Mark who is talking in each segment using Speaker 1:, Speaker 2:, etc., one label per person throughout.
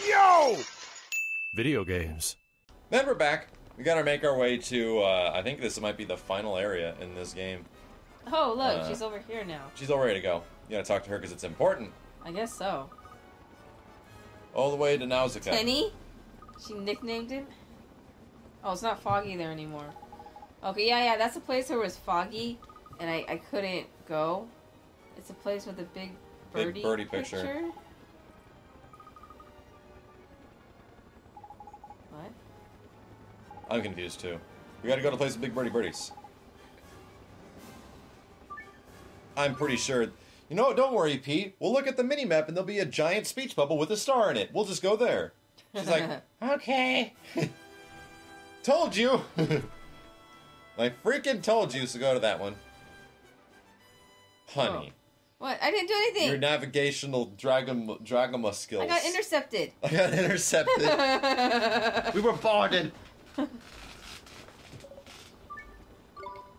Speaker 1: Yo! Video games.
Speaker 2: Then we're back. We gotta make our way to, I think this might be the final area in this game.
Speaker 3: Oh, look, she's over here now.
Speaker 2: She's all ready to go. You gotta talk to her because it's important.
Speaker 3: I guess so.
Speaker 2: All the way to Nausicaa.
Speaker 3: Penny? She nicknamed him? Oh, it's not foggy there anymore. Okay, yeah, that's a place where it was foggy, and I couldn't go. It's a place with a big birdie picture. What?
Speaker 2: I'm confused too. We gotta go to a place with big birdies. I'm pretty sure... You know what? Don't worry, Pete. We'll look at the mini-map and there'll be a giant speech bubble with a star in it. We'll just go there. She's like, okay. Told you. I freaking told you to go to that one. Honey.
Speaker 3: Oh. What? I didn't do anything.
Speaker 2: Your navigational Dragoma skills.
Speaker 3: I got intercepted.
Speaker 2: I got intercepted. We were boarded.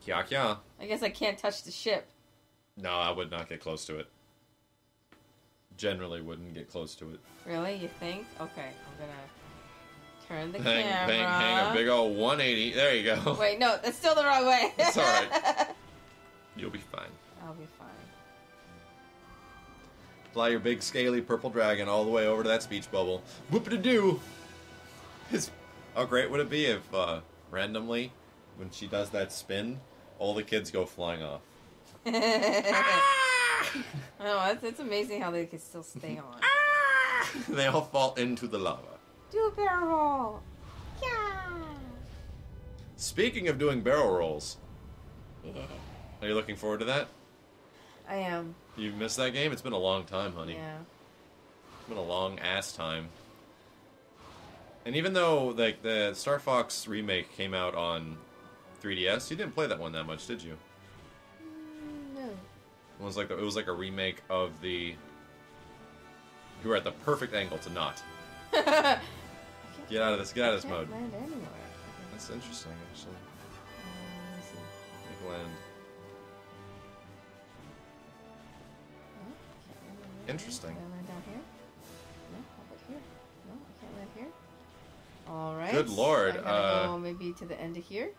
Speaker 2: Kya kya.
Speaker 3: I guess I can't touch the ship.
Speaker 2: No, I would not get close to it. Generally wouldn't get close to it.
Speaker 3: Really? You think? Okay, I'm gonna turn the
Speaker 2: hang
Speaker 3: camera.
Speaker 2: a big old 180. There you go.
Speaker 3: Wait, no, that's still the wrong way.
Speaker 2: It's alright. You'll be fine.
Speaker 3: I'll be fine.
Speaker 2: Fly your big scaly purple dragon all the way over to that speech bubble. Whoop-a-doo! How great would it be if, randomly, when she does that spin, all the kids go flying off?
Speaker 3: Oh, it's amazing how they can still stay on.
Speaker 2: They all fall into the lava.
Speaker 3: Do a barrel roll. Yeah.
Speaker 2: Speaking of doing barrel rolls,
Speaker 3: Yeah.
Speaker 2: are you looking forward to that?
Speaker 3: I am.
Speaker 2: You missed that game? It's been a long time, honey.
Speaker 3: Yeah.
Speaker 2: It's been a long ass time. And even though like the Star Fox remake came out on 3DS, you didn't play that one that much, did you?
Speaker 3: No.
Speaker 2: It was like a remake of the. You were at the perfect angle to not. Get out of this mode.
Speaker 3: Land anywhere.
Speaker 2: That's interesting, actually.
Speaker 3: Let me see.
Speaker 2: Make land.
Speaker 3: Oh, can't land
Speaker 2: Interesting.
Speaker 3: Can I land down here? No, how about here? No, I can't land here. All right.
Speaker 2: Good lord.
Speaker 3: I gotta go maybe to the end of here.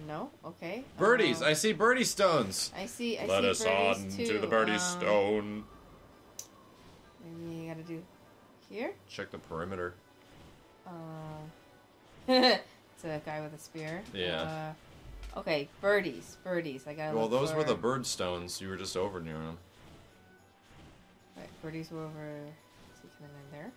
Speaker 3: No. Okay.
Speaker 2: Birdies. I see birdie stones.
Speaker 3: I see.
Speaker 2: Let us on
Speaker 3: too.
Speaker 2: to the birdie stone.
Speaker 3: Maybe you gotta do here.
Speaker 2: Check the perimeter.
Speaker 3: It's a guy with a spear.
Speaker 2: Yeah.
Speaker 3: Okay, birdies. I gotta.
Speaker 2: Well,
Speaker 3: look
Speaker 2: those
Speaker 3: for...
Speaker 2: were the bird stones. You were just over near them.
Speaker 3: Right, birdies were over. So can I land there?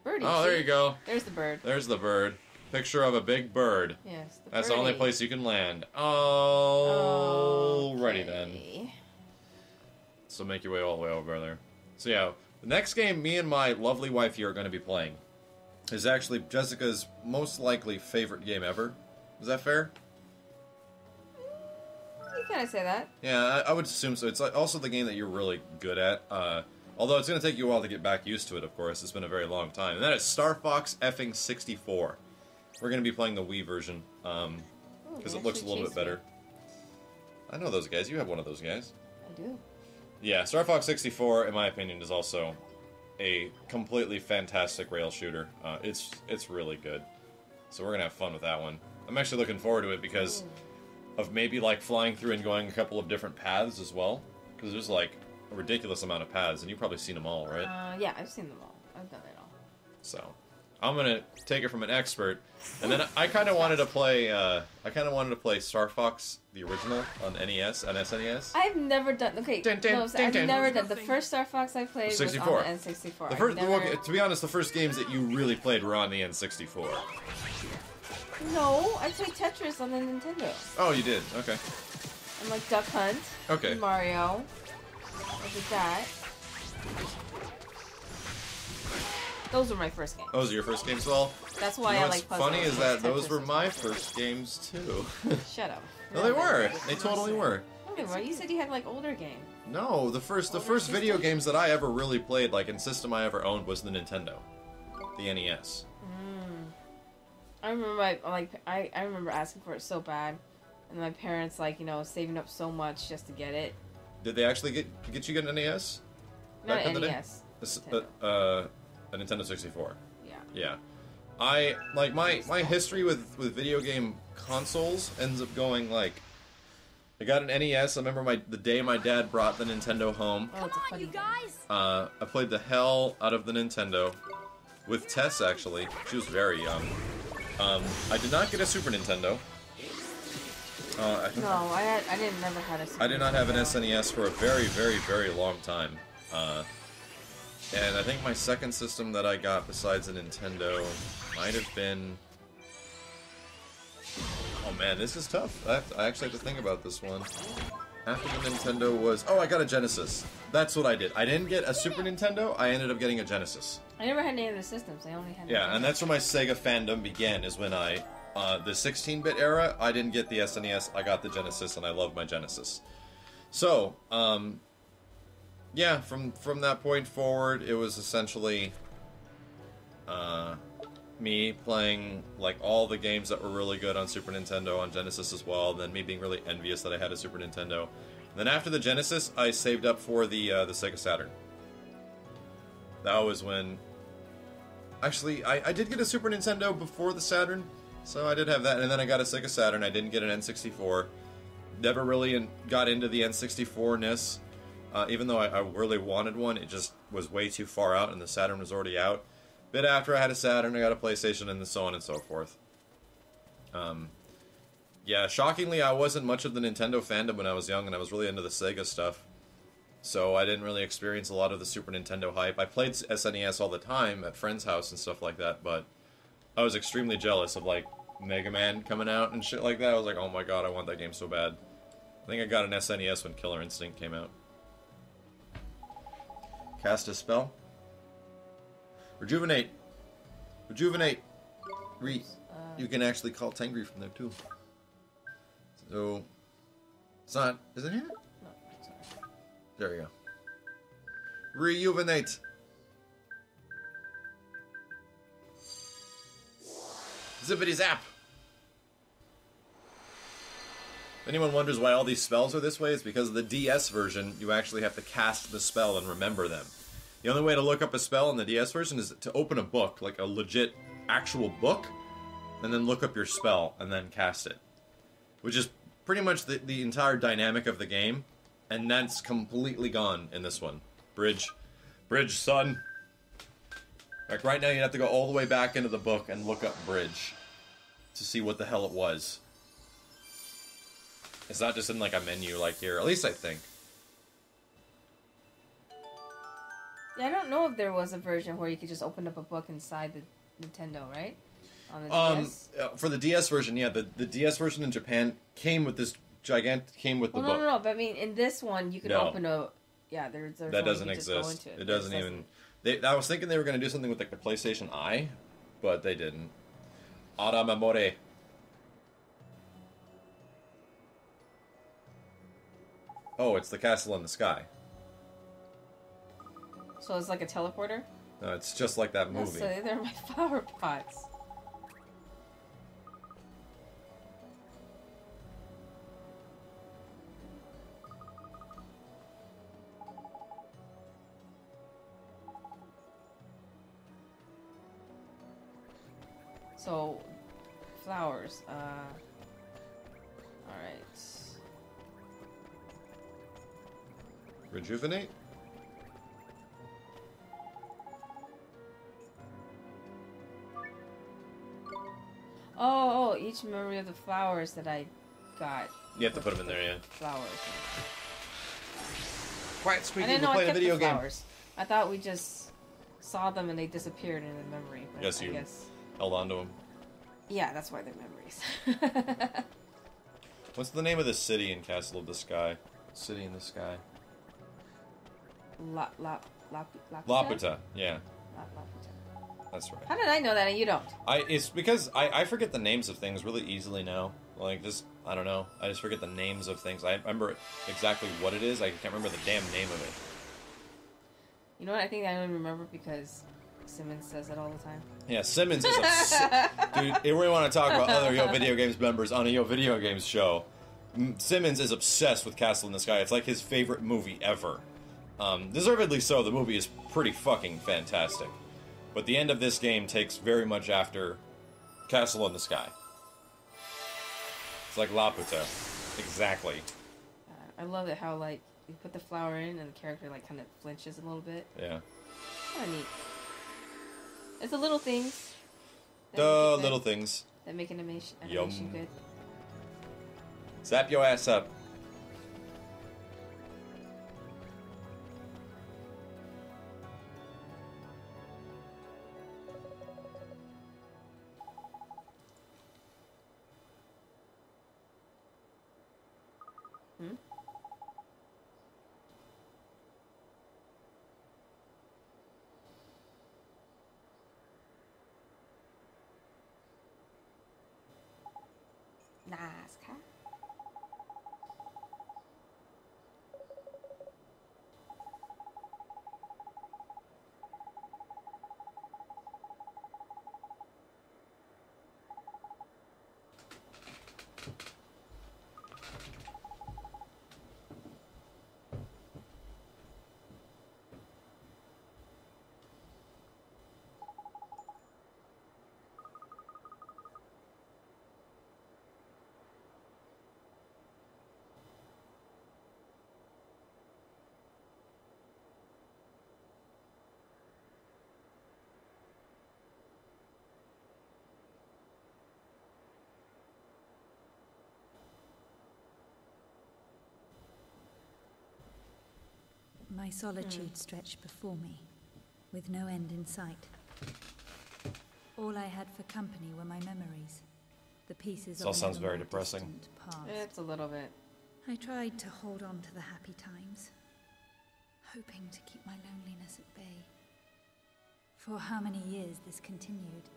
Speaker 3: Birdie.
Speaker 2: Oh, there you go.
Speaker 3: There's the bird.
Speaker 2: There's the bird. Picture of a big bird.
Speaker 3: Yes.
Speaker 2: That's the only place you can land. Oh,
Speaker 3: okay.
Speaker 2: Alrighty then. So make your way all the way over there. So yeah, the next game me and my lovely wife here are going to be playing is actually Jessica's most likely favorite game ever. Is that fair?
Speaker 3: You kind of say that.
Speaker 2: Yeah, I would assume so. It's also the game that you're really good at. Although it's going to take you a while to get back used to it, of course. It's been a very long time. And that is Star Fox effing 64. We're going to be playing the Wii version, because it looks a little bit better. I know those guys. You have one of those guys.
Speaker 3: I do.
Speaker 2: Yeah, Star Fox 64, in my opinion, is also a completely fantastic rail shooter. It's really good. So we're going to have fun with that one. I'm actually looking forward to it because of maybe like flying through and going a couple of different paths as well. Because there's like a ridiculous amount of paths, and you've probably seen them all, right?
Speaker 3: Yeah, I've seen them all. I've done it all.
Speaker 2: So I'm gonna take it from an expert, and then I kind of wanted to play. Star Fox the original on NES and SNES.
Speaker 3: I've never done. Okay, I've never done. The first Star Fox I played
Speaker 2: 64.
Speaker 3: was on the N64.
Speaker 2: The first, well, to be honest, the first games that you really played were on the N64.
Speaker 3: No, I played Tetris on the Nintendo.
Speaker 2: Oh, you did? Okay.
Speaker 3: And like Duck Hunt.
Speaker 2: Okay.
Speaker 3: And Mario. I did that. Those were my first games.
Speaker 2: Those are your first games, well.
Speaker 3: That's why
Speaker 2: you know
Speaker 3: I like puzzles.
Speaker 2: What's funny is that those
Speaker 3: Tetris
Speaker 2: were my first games too.
Speaker 3: Shut up.
Speaker 2: No, they were. They totally were.
Speaker 3: No, they were. You said you had like older games.
Speaker 2: No, the first video games that I ever really played, like in system I ever owned, was the Nintendo, the NES.
Speaker 3: I remember I remember asking for it so bad, and my parents saving up so much just to get it.
Speaker 2: Did they actually get you an NES?
Speaker 3: Not
Speaker 2: back in the day?
Speaker 3: NES. Nintendo.
Speaker 2: A Nintendo 64.
Speaker 3: Yeah.
Speaker 2: Yeah. I, like, my history with video game consoles ends up going, like, I got an NES. I remember the day my dad brought the Nintendo home.
Speaker 3: Oh, it's a funny guys.
Speaker 2: I played the hell out of the Nintendo with Tess, actually. She was very young. I did not get a Super Nintendo.
Speaker 3: No, I didn't never had a Super
Speaker 2: I did not have an
Speaker 3: Nintendo.
Speaker 2: SNES for a very, very, very long time. And I think my second system that I got besides a Nintendo might have been... Oh man, this is tough. I actually have to think about this one. After the Nintendo was... Oh, I got a Genesis. That's what I did. I didn't get a Super Nintendo, I ended up getting a Genesis.
Speaker 3: I never had any other systems. I only had
Speaker 2: Yeah,
Speaker 3: Nintendo.
Speaker 2: and that's where my Sega fandom began, is when I... the 16-bit era, I didn't get the SNES, I got the Genesis, and I love my Genesis. So, yeah, from that point forward, it was essentially me playing like all the games that were really good on Super Nintendo on Genesis as well. And then me being really envious that I had a Super Nintendo. And then after the Genesis, I saved up for the Sega Saturn. That was when. Actually, I did get a Super Nintendo before the Saturn, so I did have that. And then I got a Sega Saturn. I didn't get an N64. Never really got into the N64-ness. Even though I really wanted one, it just was way too far out, and the Saturn was already out. Bit after I had a Saturn, I got a PlayStation, and so on and so forth. Yeah, shockingly, I wasn't much of the Nintendo fandom when I was young, and I was really into the Sega stuff. So I didn't really experience a lot of the Super Nintendo hype. I played SNES all the time at friends' house and stuff like that, but I was extremely jealous of, like, Mega Man coming out and shit like that. I was like, oh my god, I want that game so bad. I think I got an SNES when Killer Instinct came out. Cast a spell. Rejuvenate. Rejuvenate. You can actually call Tengri from there too. So it's not. Is it here?
Speaker 3: No, sorry.
Speaker 2: There we go. Rejuvenate. Zippity zap. If anyone wonders why all these spells are this way, it's because of the DS version, you actually have to cast the spell and remember them. The only way to look up a spell in the DS version is to open a book, like a legit, actual book, and then look up your spell, and then cast it. Which is pretty much the entire dynamic of the game, and that's completely gone in this one. Bridge, son. Like, right now you have to go all the way back into the book and look up Bridge to see what the hell it was. It's not just in, like, a menu like here. At least I think.
Speaker 3: Yeah, I don't know if there was a version where you could just open up a book inside the Nintendo, right? On the DS?
Speaker 2: For the DS version, yeah. The DS version in Japan came with this came with the book.
Speaker 3: No, but I mean, in this one, you could open a... Yeah, there's
Speaker 2: that doesn't exist. It doesn't even... I was thinking they were going to do something with, like, the PlayStation Eye, but they didn't. Ara Memore. Oh, it's the castle in the sky.
Speaker 3: So it's like a teleporter?
Speaker 2: No, it's just like that movie.
Speaker 3: So they're my flower pots. So, flowers. Alright.
Speaker 2: Rejuvenate?
Speaker 3: Oh, each memory of the flowers that I got.
Speaker 2: You have to put them in there, yeah.
Speaker 3: Flowers.
Speaker 2: Quiet,
Speaker 3: I
Speaker 2: Squeaky,
Speaker 3: didn't
Speaker 2: we're
Speaker 3: know I
Speaker 2: playing a
Speaker 3: kept
Speaker 2: video
Speaker 3: the
Speaker 2: game.
Speaker 3: flowers. I thought we just saw them and they disappeared in the memory. But
Speaker 2: Yes, you
Speaker 3: I guess...
Speaker 2: held on to them.
Speaker 3: Yeah, that's why they're memories.
Speaker 2: What's the name of the city in Castle of the Sky? City in the Sky. Laputa, yeah.
Speaker 3: Laputa.
Speaker 2: That's right.
Speaker 3: How did I know that and you don't?
Speaker 2: It's because I forget the names of things really easily now. Like, just, I don't know. I just forget the names of things. I remember exactly what it is. I can't remember the damn name of it.
Speaker 3: You know what? I think I don't remember because Simmons says it all the time.
Speaker 2: Yeah, Simmons is obsessed. Dude, if we want to talk about other Yo Video Games members on a Yo Video Games show, Simmons is obsessed with Castle in the Sky. It's like his favorite movie ever. Deservedly so, the movie is pretty fucking fantastic. But the end of this game takes very much after Castle in the Sky. It's like Laputa. Exactly.
Speaker 3: I love it how, like, you put the flower in and the character, like, kind of flinches a little bit.
Speaker 2: Yeah.
Speaker 3: Kind of neat. It's the little things.
Speaker 2: The little things.
Speaker 3: That make animation good.
Speaker 2: Zap your ass up.
Speaker 3: Hmm? Nice cat.
Speaker 4: My solitude stretched before me, with no end in sight. All I had for company were my memories, the pieces
Speaker 2: This
Speaker 4: of
Speaker 2: all
Speaker 4: an
Speaker 2: sounds
Speaker 4: ever
Speaker 2: very
Speaker 4: more
Speaker 2: depressing.
Speaker 4: distant past.
Speaker 3: It's a little bit.
Speaker 4: I tried to hold on to the happy times, hoping to keep my loneliness at bay. For how many years this continued,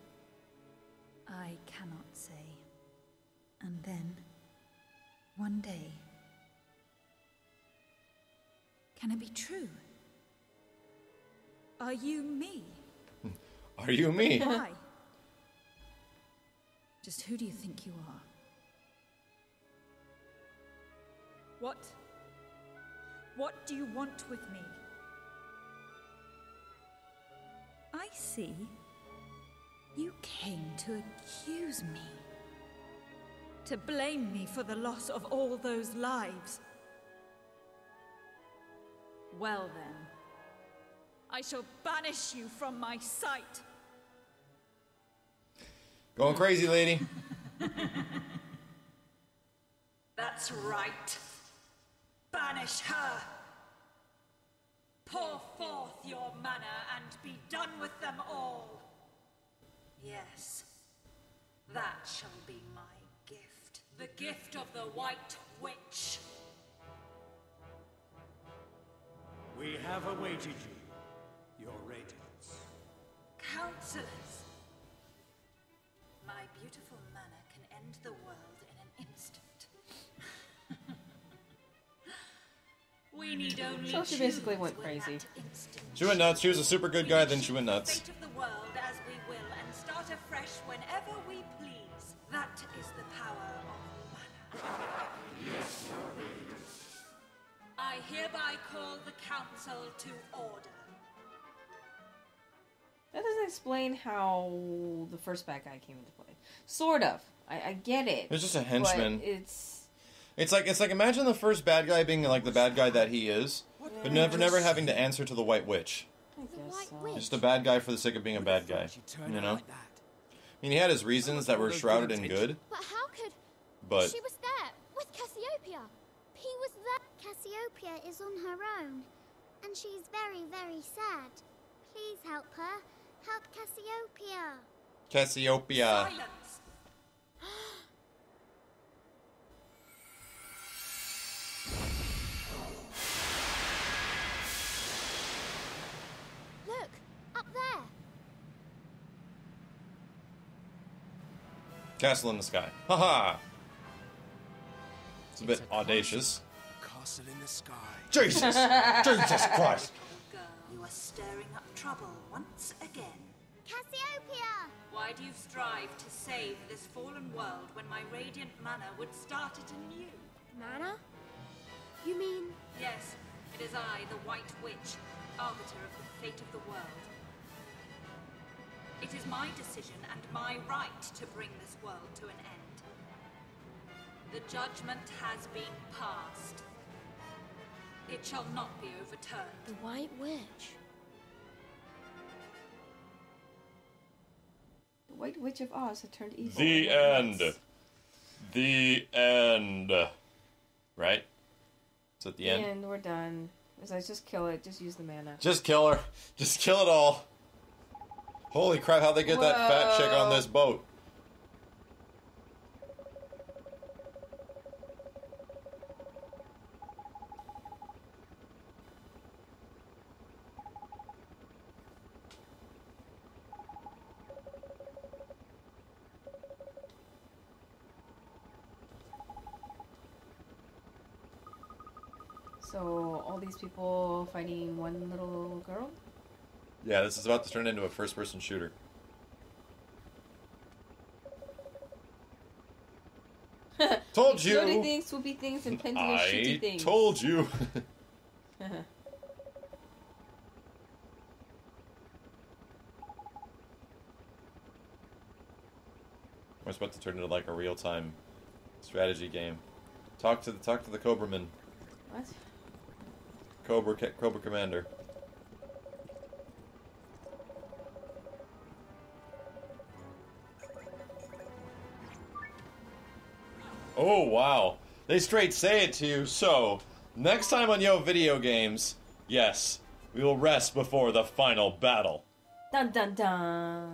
Speaker 4: I cannot say. And then, one day... Can it be true? Are you me?
Speaker 2: Are you me?
Speaker 4: Why? Just who do you think you are? What do you want with me? I see. You came to accuse me. To blame me for the loss of all those lives. Well then, I shall banish you from my sight.
Speaker 2: Going crazy, lady.
Speaker 4: That's right. Banish her. Pour forth your mana and be done with them all. Yes, that shall be my gift. The gift of the White Witch.
Speaker 1: We have awaited you, your radiance.
Speaker 4: Counselors. My beautiful mana can end the world in an instant. We need only
Speaker 3: So she basically went crazy.
Speaker 2: She went nuts. She was a super good guy, then she went nuts.
Speaker 4: Fate of the world as we will and start afresh whenever we please. That is the power of mana. I hereby call the council to order.
Speaker 3: That doesn't explain how the first bad guy came into play. Sort of. I get it.
Speaker 2: It's just a henchman.
Speaker 3: But
Speaker 2: It's like imagine the first bad guy being like the bad guy that he is, but never having to answer to the White Witch.
Speaker 3: I guess so.
Speaker 2: Just a bad guy for the sake of being a bad guy. You know? I mean, he had his reasons that were shrouded in good,
Speaker 5: But how could...
Speaker 2: but
Speaker 5: She was there, with Cassiopeia. He was there. Cassiopeia is on her own, and she's very, very sad. Please help her. Help Cassiopeia.
Speaker 2: Cassiopeia.
Speaker 4: Silence!
Speaker 5: Look, up there.
Speaker 2: Castle in the Sky. Haha! It's a bit audacious.
Speaker 1: Castle in the sky.
Speaker 2: Jesus! Jesus Christ!
Speaker 4: Girl, you are stirring up trouble once again.
Speaker 5: Cassiopeia!
Speaker 4: Why do you strive to save this fallen world when my radiant mana would start it anew?
Speaker 5: Mana? You mean...
Speaker 4: Yes, It is I, the White Witch, arbiter of the fate of the world. It is my decision and my right to bring this world to an end. The judgment has been passed. It shall not be overturned.
Speaker 5: The White Witch.
Speaker 3: The White Witch of Oz had turned evil.
Speaker 2: The end. The end. Right? Is it the end?
Speaker 3: And we're done. Besides, just kill it. Just use the mana.
Speaker 2: Just kill her. Just kill it all. Holy crap, how'd they get that fat chick on this boat?
Speaker 3: So, all these people fighting one little girl?
Speaker 2: Yeah, this is about to turn into a first-person shooter. Told you!
Speaker 3: Floaty things, swoopy things, and plenty of shooty things.
Speaker 2: I told you! We're about to turn into like a real-time strategy game. Talk to the Cobraman.
Speaker 3: What?
Speaker 2: Cobra Commander. Oh, wow. They straight say it to you. So, next time on YoVideogames, yes, we will rest before the final battle.
Speaker 3: Dun dun dun.